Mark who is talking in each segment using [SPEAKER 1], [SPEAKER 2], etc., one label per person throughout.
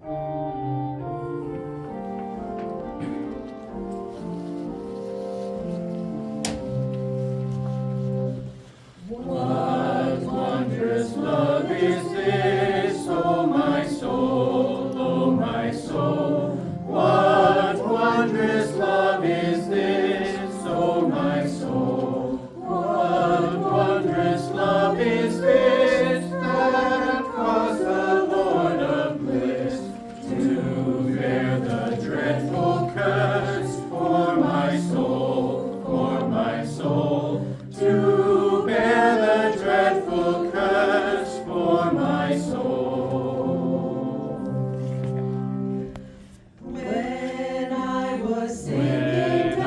[SPEAKER 1] What wondrous love is this, O my soul, O my soul? What wondrous love is this, O my soul? What wondrous love is this that caused the Lord of bliss to bear the dreadful curse for my soul, for my soul, to bear the dreadful curse for my soul.
[SPEAKER 2] When I was
[SPEAKER 1] sinking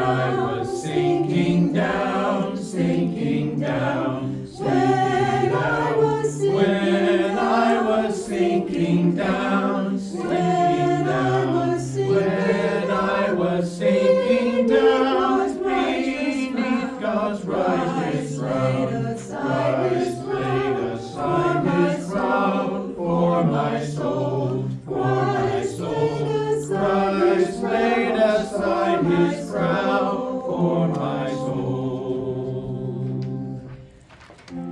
[SPEAKER 1] down, sinking down,
[SPEAKER 2] When I was
[SPEAKER 1] when I was sinking down, sinking down, when I was sinking down, beneath God's righteous crown, Christ laid aside his crown for my soul, for my soul. Christ laid aside his crown for my soul.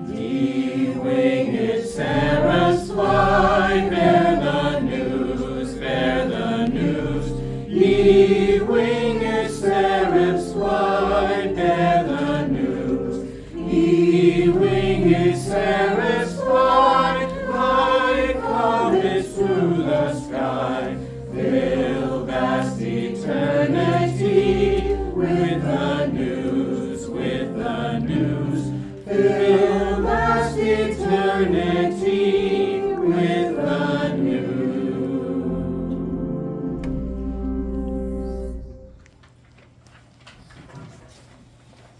[SPEAKER 1] Ye winged seraphs fly, bear the news, bear the news. Ye winged seraphs fly, bear the news. Ye winged seraphs fly, high compass through the sky, fill vast eternity with the news, with the news. Fill vast eternity with the news.